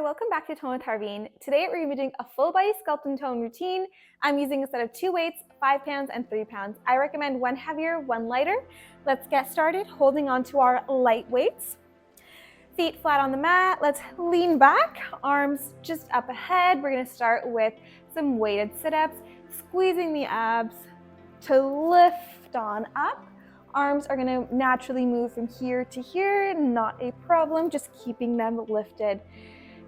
Hi, welcome back to Tone with Harveen. Today we're going to be doing a full body sculpt and tone routine. I'm using a set of 2 weights, 5 pounds and 3 pounds. I recommend one heavier, one lighter. Let's get started holding on to our light weights. Feet flat on the mat. Let's lean back, arms just up ahead. We're going to start with some weighted sit-ups, squeezing the abs to lift on up. Arms are going to naturally move from here to here, not a problem, just keeping them lifted.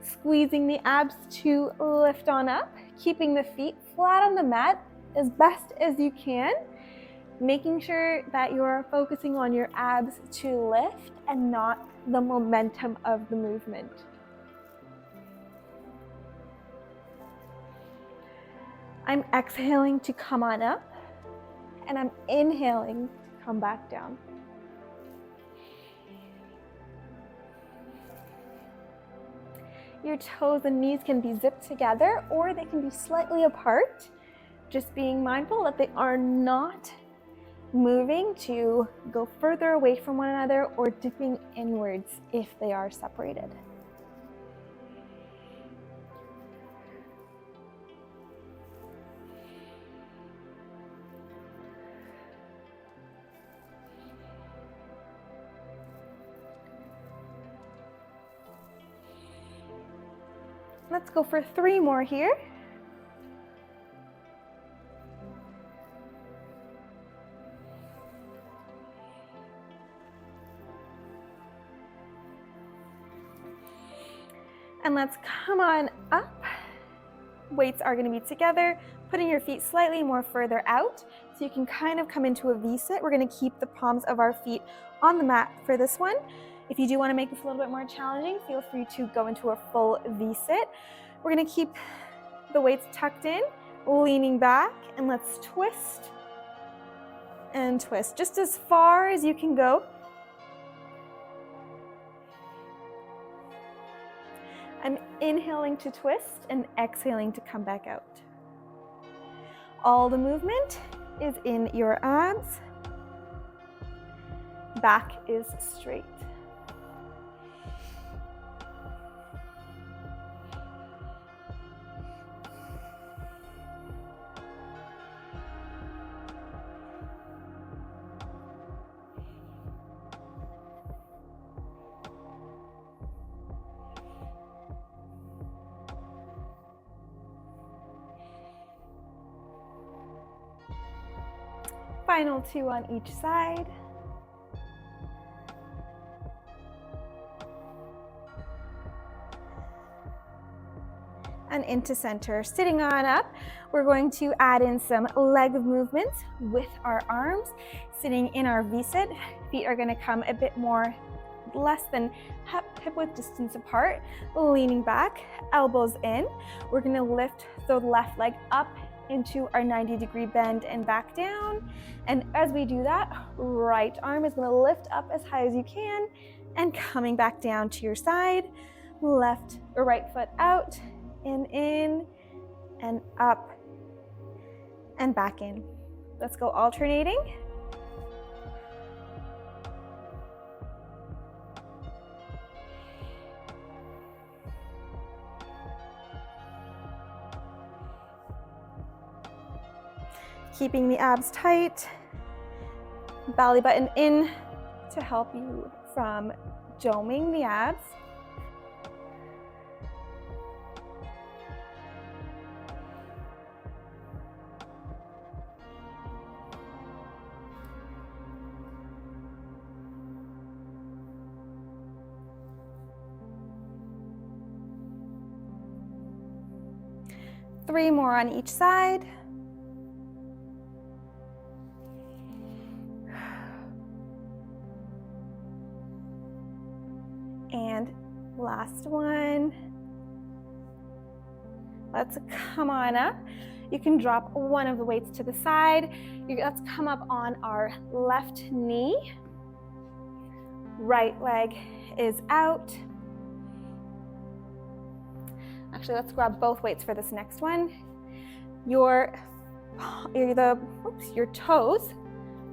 Squeezing the abs to lift on up, keeping the feet flat on the mat as best as you can, making sure that you're focusing on your abs to lift and not the momentum of the movement. I'm exhaling to come on up, and I'm inhaling to come back down. Your toes and knees can be zipped together or they can be slightly apart. Just being mindful that they are not moving to go further away from one another or dipping inwards if they are separated. Let's go for 3 more here. And let's come on up. Weights are going to be together, putting your feet slightly more further out so you can kind of come into a V-sit. We're going to keep the palms of our feet on the mat for this one. If you do want to make this a little bit more challenging, feel free to go into a full V-sit. We're going to keep the weights tucked in, leaning back, and let's twist and twist just as far as you can go. I'm inhaling to twist and exhaling to come back out. All the movement is in your abs. Back is straight. Final 2 on each side. And into center. Sitting on up, we're going to add in some leg movements with our arms. Sitting in our V-sit, feet are going to come a bit more, less than hip width distance apart, leaning back, elbows in. We're going to lift the left leg up into our 90-degree bend and back down. And as we do that, right arm is going to lift up as high as you can and coming back down to your side. Left or right foot out and in and up and back in. Let's go alternating. Keeping the abs tight, belly button in to help you from doming the abs. Three more on each side. And last one. Let's come on up. You can drop one of the weights to the side. Let's come up on our left knee. Right leg is out. Actually, let's grab both weights for this next one. Your toes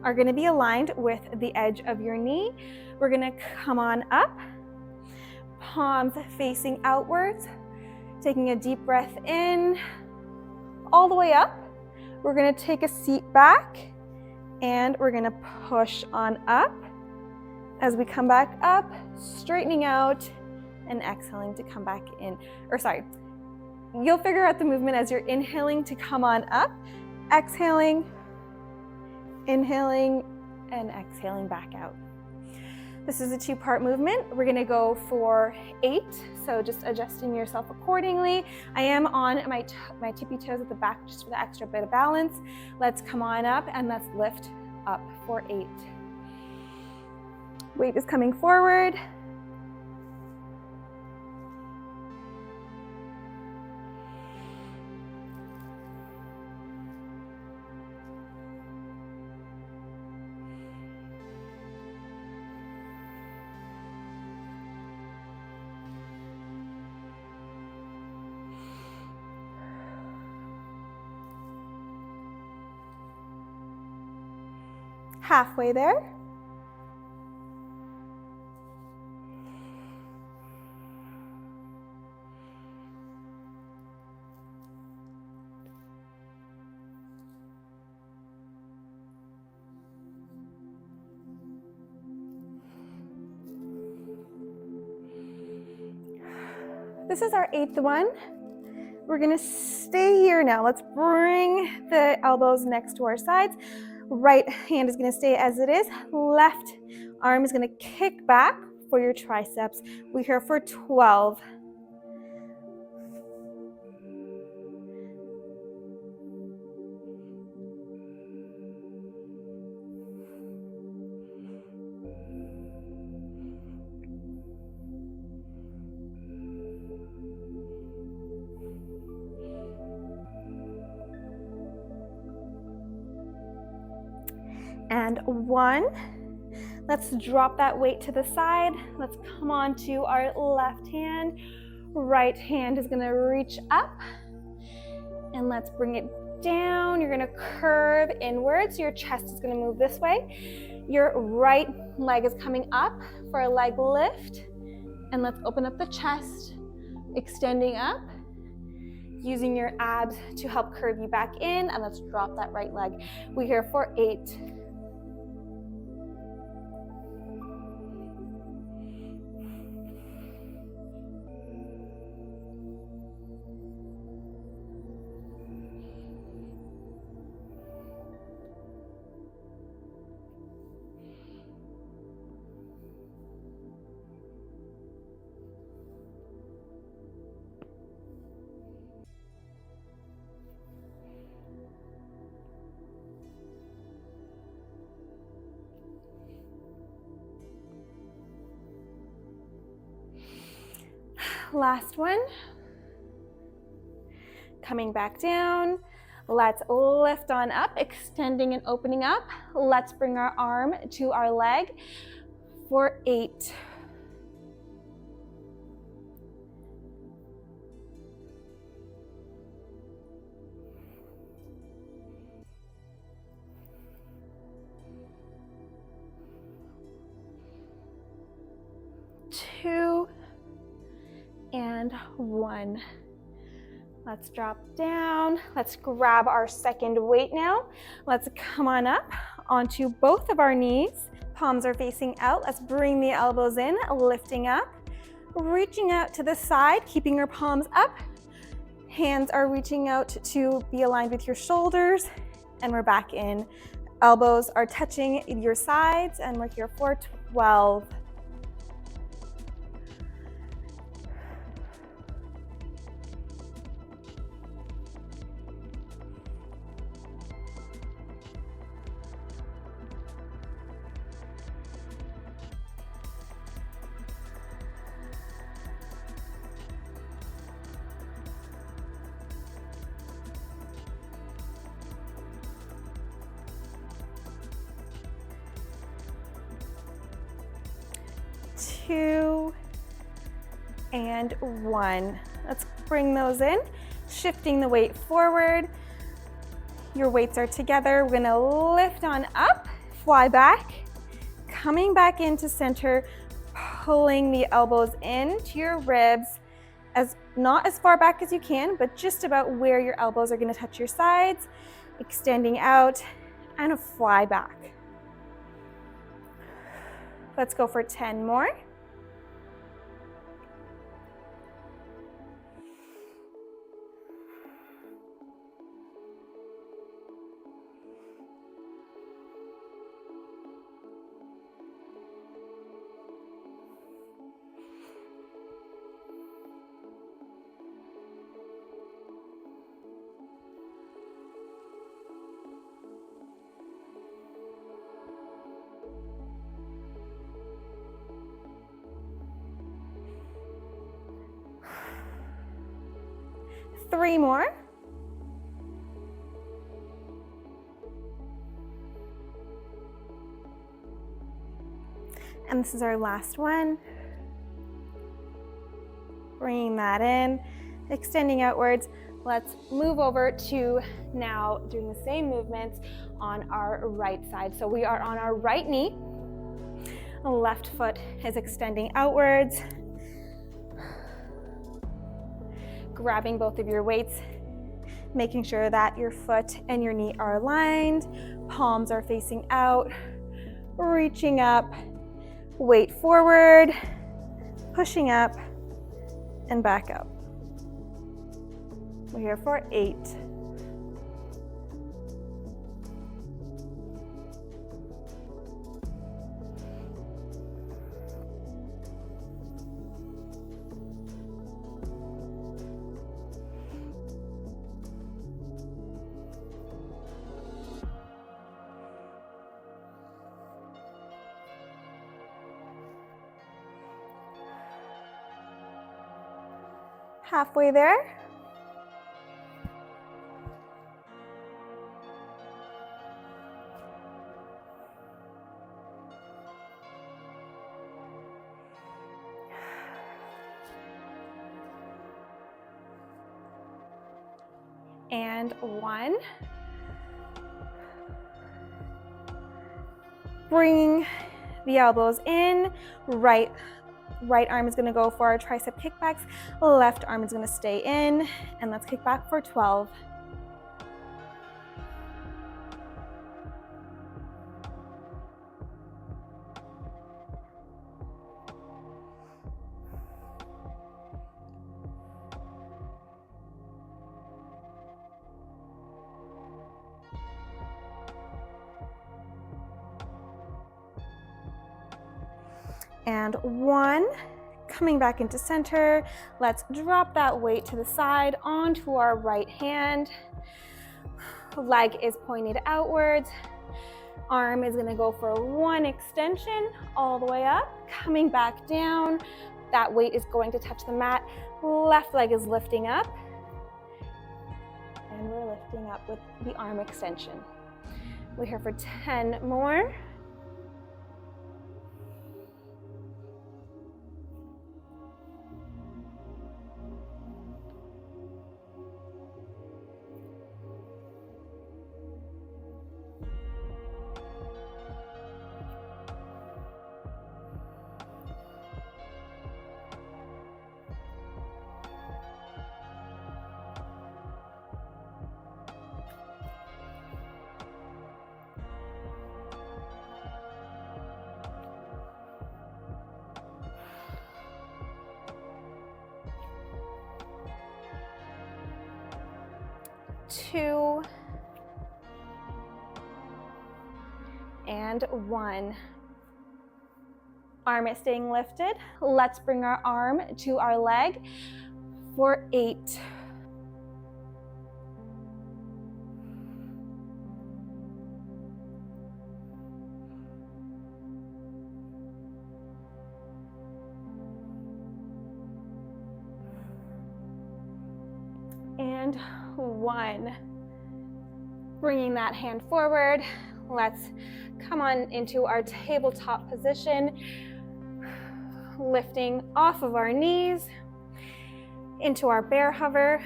are going to be aligned with the edge of your knee. We're going to come on up. palms facing outwards. Taking a deep breath in, all the way up. We're gonna take a seat back and we're gonna push on up. As we come back up, straightening out and exhaling to come back in. Or sorry, you'll figure out the movement as you're inhaling to come on up, exhaling, inhaling, and exhaling back out. This is a 2-part movement. We're gonna go for 8, so just adjusting yourself accordingly. I am on my tippy toes at the back just for the extra bit of balance. Let's come on up and let's lift up for 8. Weight is coming forward. Halfway there. This is our 8th one. We're gonna stay here now. Let's bring the elbows next to our sides. Right hand is gonna stay as it is. Left arm is gonna kick back for your triceps. We're here for 12. And 1. Let's drop that weight to the side. Let's come on to our left hand. Right hand is gonna reach up. And let's bring it down. You're gonna curve inwards. Your chest is gonna move this way. Your right leg is coming up for a leg lift. And let's open up the chest, extending up, using your abs to help curve you back in. And let's drop that right leg. We're here for 8. Last one. Coming back down. Let's lift on up, extending and opening up. Let's bring our arm to our leg for 8. Two. And 1. Let's drop down. Let's grab our second weight now. Let's come on up onto both of our knees. Palms are facing out. Let's bring the elbows in, lifting up, reaching out to the side, keeping your palms up. Hands are reaching out to be aligned with your shoulders, and we're back in. Elbows are touching your sides, and we're here for 12. Two and 1. Let's bring those in, shifting the weight forward. Your weights are together. We're gonna lift on up, fly back, coming back into center, pulling the elbows into your ribs, not as far back as you can, but just about where your elbows are going to touch your sides, extending out, and a fly back. Let's go for 10 more. Three more. And this is our last one. Bringing that in, extending outwards. Let's move over to now doing the same movements on our right side. So we are on our right knee. The left foot is extending outwards. Grabbing both of your weights, making sure that your foot and your knee are aligned, palms are facing out, reaching up, weight forward, pushing up, and back up. We're here for 8. Halfway there. And 1. Bringing the elbows in, right arm is going to go for our tricep kickbacks, left arm is going to stay in, and let's kick back for 12. And 1, coming back into center. Let's drop that weight to the side onto our right hand. Leg is pointed outwards. Arm is gonna go for 1 extension all the way up, coming back down. That weight is going to touch the mat. Left leg is lifting up. And we're lifting up with the arm extension. We're here for 10 more. Two, and 1. Arm is staying lifted. Let's bring our arm to our leg for 8. And 1. Bringing that hand forward. Let's come on into our tabletop position, lifting off of our knees into our bear hover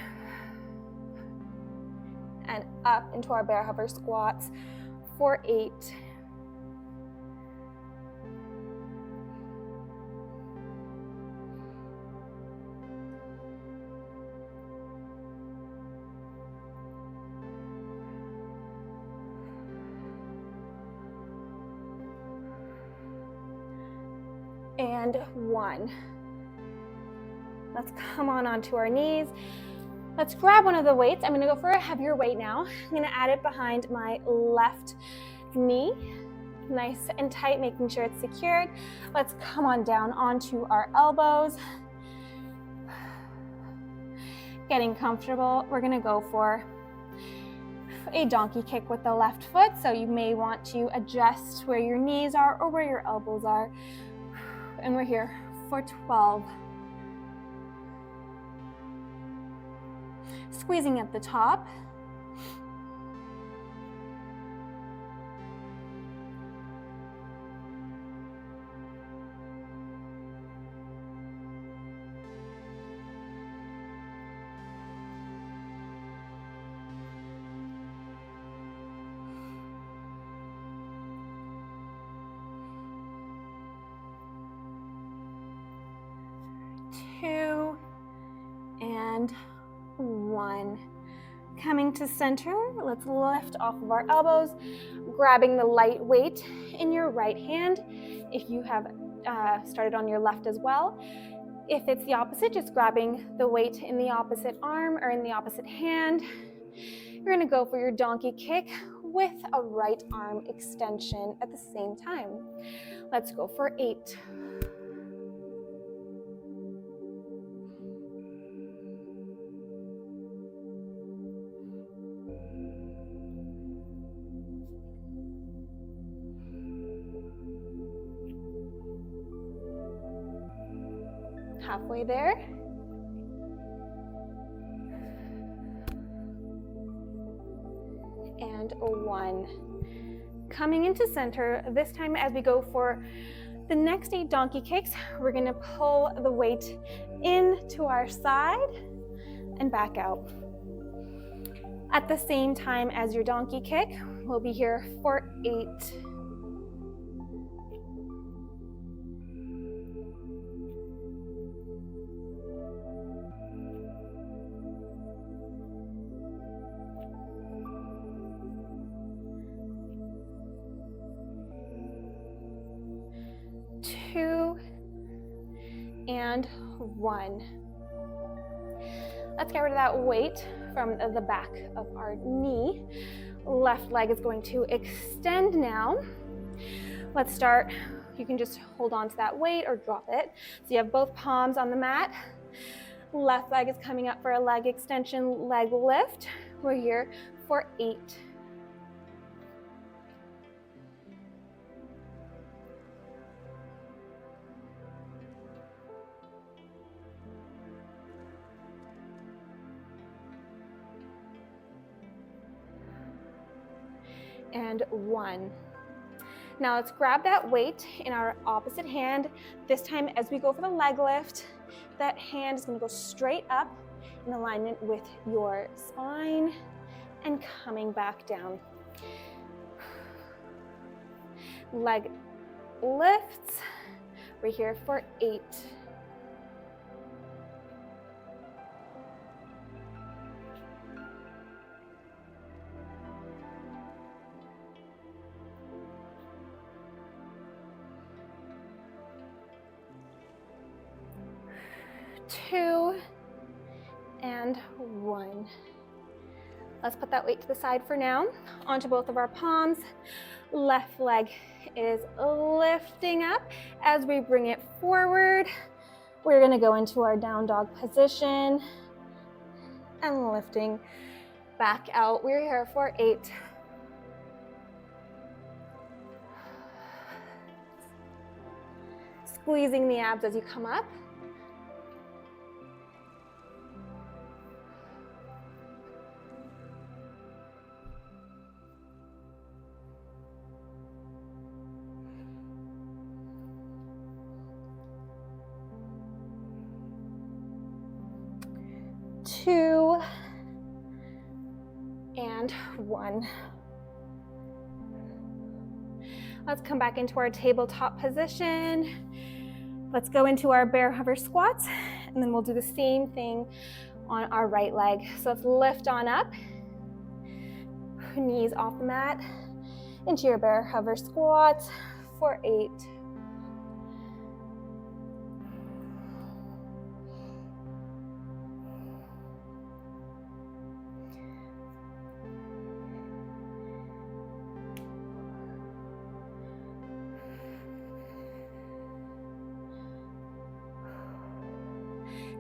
and up into our bear hover squats for 8. and 1. Let's come on onto our knees. Let's grab one of the weights. I'm gonna go for a heavier weight now. I'm gonna add it behind my left knee. Nice and tight, making sure it's secured. Let's come on down onto our elbows. Getting comfortable, we're gonna go for a donkey kick with the left foot. So you may want to adjust where your knees are or where your elbows are. And we're here for 12. Squeezing at the top. Two and 1. Coming to center, let's lift off of our elbows, grabbing the light weight in your right hand. If you have started on your left as well. If it's the opposite, just grabbing the weight in the opposite arm or in the opposite hand. You're gonna go for your donkey kick with a right arm extension at the same time. Let's go for 8. Halfway there. And 1. Coming into center, this time as we go for the next 8 donkey kicks, we're gonna pull the weight in to our side and back out. At the same time as your donkey kick, we'll be here for 8. And 1. Let's get rid of that weight from the back of our knee. Left leg is going to extend now. Let's start. You can just hold on to that weight or drop it. So you have both palms on the mat. Left leg is coming up for a leg extension, leg lift. We're here for 8. And 1. Now let's grab that weight in our opposite hand. This time as we go for the leg lift, that hand is going to go straight up in alignment with your spine and coming back down. Leg lifts. We're here for 8. And 1. Let's put that weight to the side for now. Onto both of our palms. Left leg is lifting up. As we bring it forward, we're going to go into our down dog position and lifting back out. We're here for 8. Squeezing the abs as you come up. Two and 1. Let's come back into our tabletop position. Let's go into our bear hover squats, and then we'll do the same thing on our right leg. So let's lift on up, knees off the mat, into your bear hover squats for 8.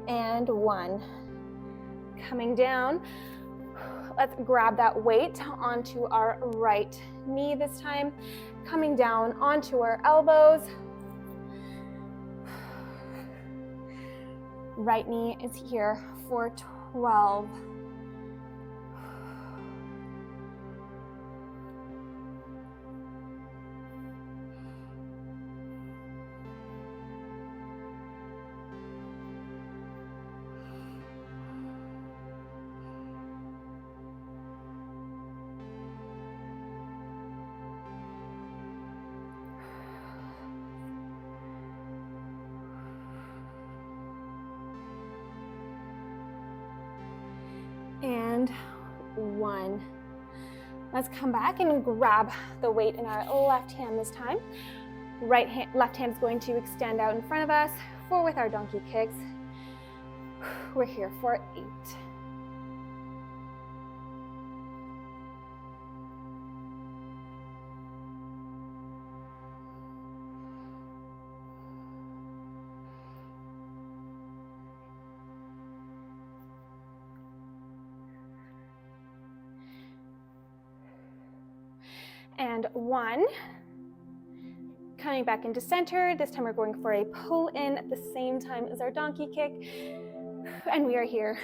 and 1. Coming down, let's grab that weight onto our right knee this time. Coming down onto our elbows. Right knee is here for 12. And 1. Let's come back and grab the weight in our left hand this time. Left hand is going to extend out in front of us with our donkey kicks. We're here for 8. And 1. Coming back into center. This time we're going for a pull in at the same time as our donkey kick. And we are here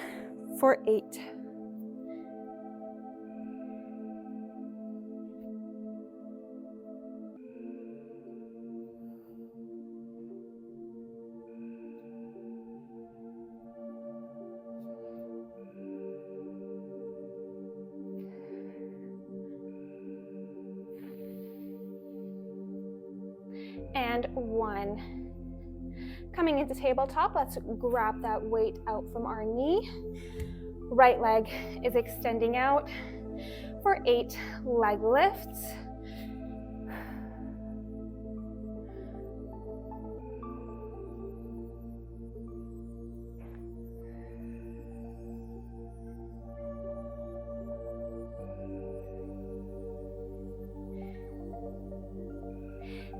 for 8. And 1. Coming into tabletop, let's grab that weight out from our knee. Right leg is extending out for 8 leg lifts.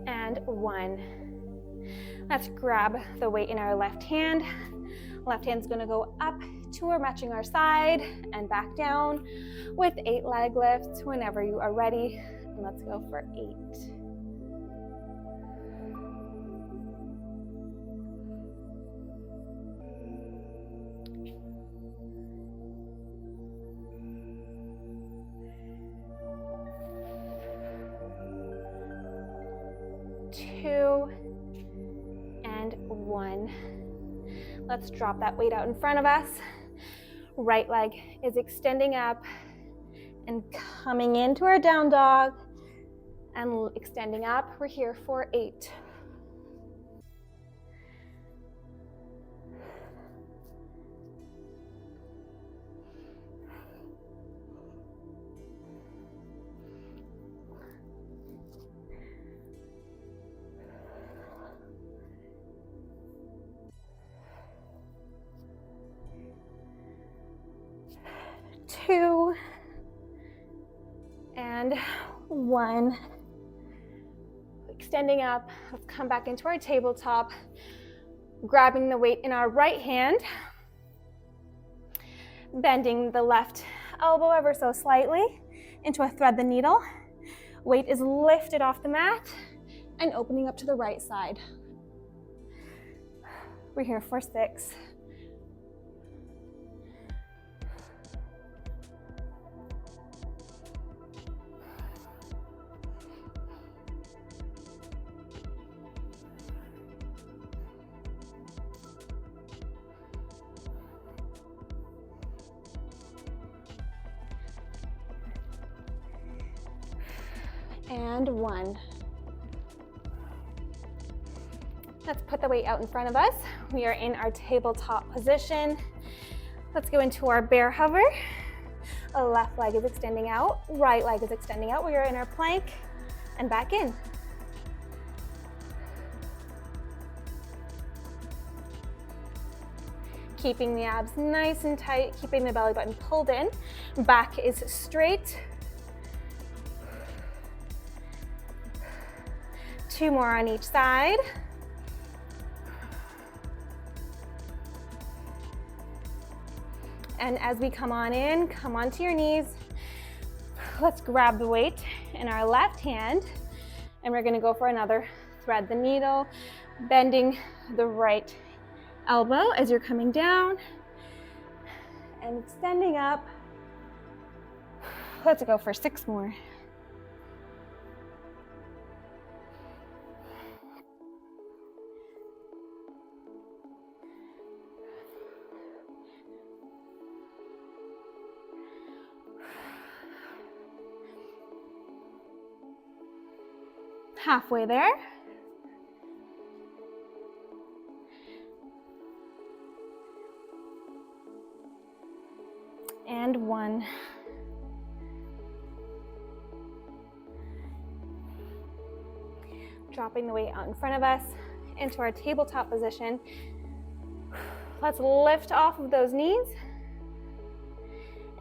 And 1. Let's grab the weight in our left hand. Left hand's gonna go up to or matching our side and back down with 8 leg lifts whenever you are ready. And let's go for 8. And 1. Let's drop that weight out in front of us. Right leg is extending up and coming into our down dog and extending up. We're here for 8. And 1. Extending up. Let's come back into our tabletop. Grabbing the weight in our right hand. Bending the left elbow ever so slightly into a thread the needle. Weight is lifted off the mat and opening up to the right side. We're here for 6. And 1. Let's put the weight out in front of us. We are in our tabletop position. Let's go into our bear hover. Left leg is extending out, right leg is extending out. We are in our plank and back in. Keeping the abs nice and tight, keeping the belly button pulled in. Back is straight. 2 more on each side. And as we come on in, come onto your knees. Let's grab the weight in our left hand, and we're gonna go for another thread the needle, bending the right elbow as you're coming down and extending up. Let's go for 6 more. Halfway there. And 1. Dropping the weight out in front of us into our tabletop position. Let's lift off of those knees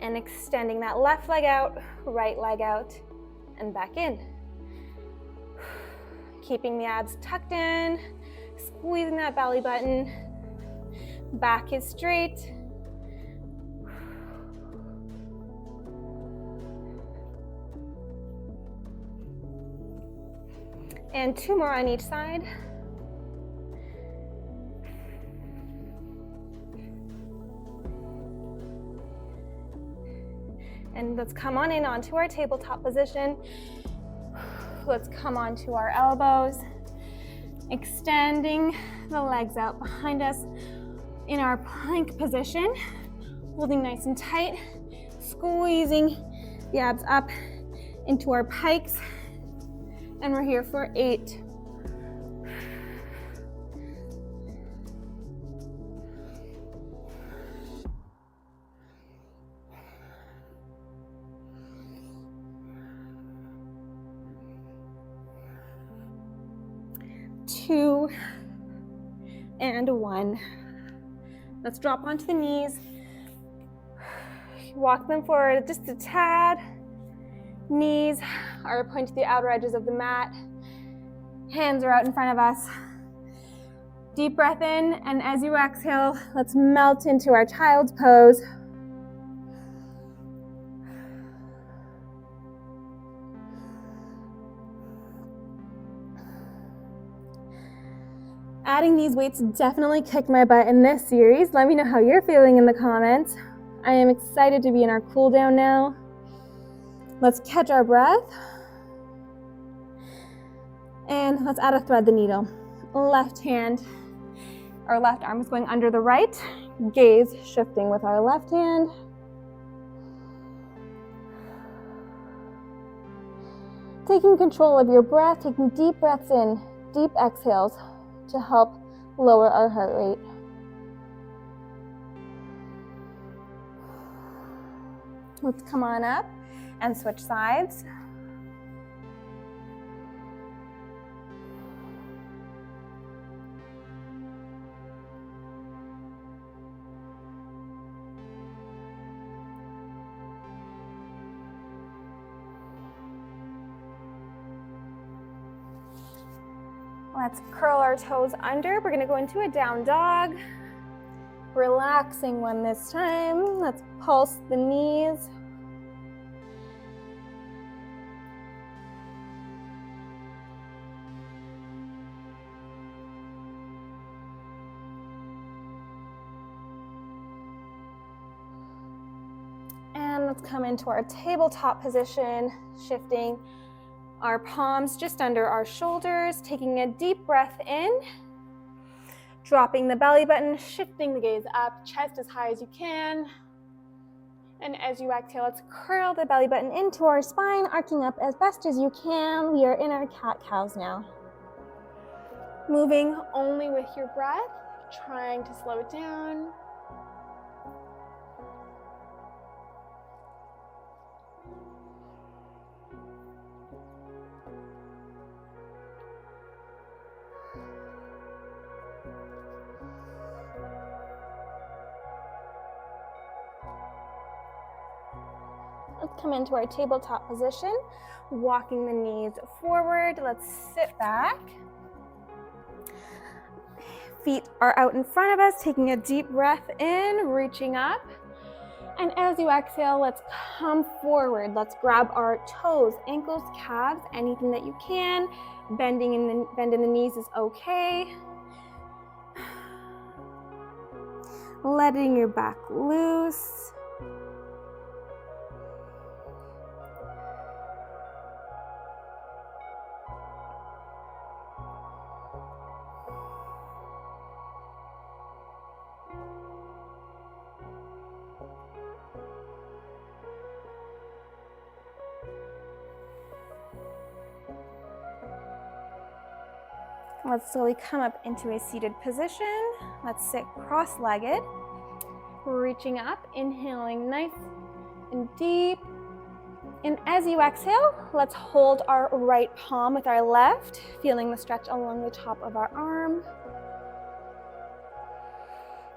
and extending that left leg out, right leg out, and back in. Keeping the abs tucked in, squeezing that belly button. Back is straight. And 2 more on each side. And let's come on in onto our tabletop position. Let's come onto our elbows, extending the legs out behind us in our plank position, holding nice and tight, squeezing the abs up into our pikes, and we're here for 8. Two and 1. Let's drop onto the knees. Walk them forward just a tad. Knees are pointed to the outer edges of the mat. Hands are out in front of us. Deep breath in, and as you exhale, let's melt into our child's pose. Adding these weights definitely kicked my butt in this series. Let me know how you're feeling in the comments. I am excited to be in our cool down now. Let's catch our breath. And let's add a thread the needle. Left hand, our left arm is going under the right. Gaze shifting with our left hand. Taking control of your breath, taking deep breaths in, deep exhales to help lower our heart rate. Let's come on up and switch sides. Let's curl our toes under. We're going to go into a down dog. Relaxing one this time. Let's pulse the knees. And let's come into our tabletop position, shifting our palms just under our shoulders, taking a deep breath in, dropping the belly button, shifting the gaze up, chest as high as you can. And as you exhale, let's curl the belly button into our spine, arching up as best as you can. We are in our cat-cows now. Moving only with your breath, trying to slow it down. Let's come into our tabletop position, walking the knees forward. Let's sit back. Feet are out in front of us, taking a deep breath in, reaching up. And as you exhale, let's come forward. Let's grab our toes, ankles, calves, anything that you can. Bend in the knees is okay. Letting your back loose. Let's slowly come up into a seated position. Let's sit cross-legged, reaching up, inhaling nice and deep. And as you exhale, let's hold our right palm with our left, feeling the stretch along the top of our arm.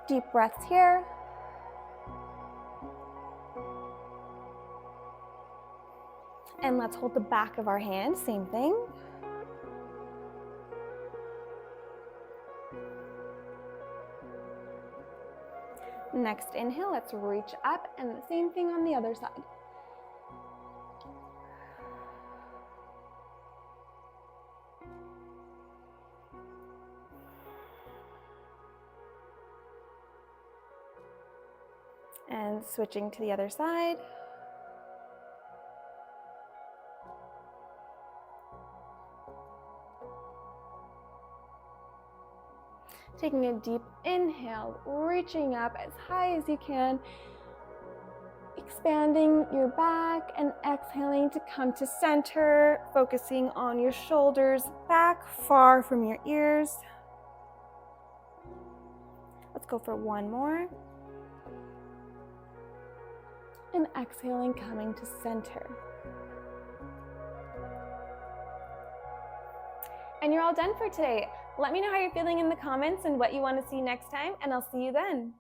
Deep breaths here. And let's hold the back of our hand, same thing. Next inhale, let's reach up, and the same thing on the other side. And switching to the other side. Taking a deep inhale, reaching up as high as you can, expanding your back, and exhaling to come to center, focusing on your shoulders back far from your ears. Let's go for one more. And exhaling, coming to center. And you're all done for today. Let me know how you're feeling in the comments and what you want to see next time, and I'll see you then.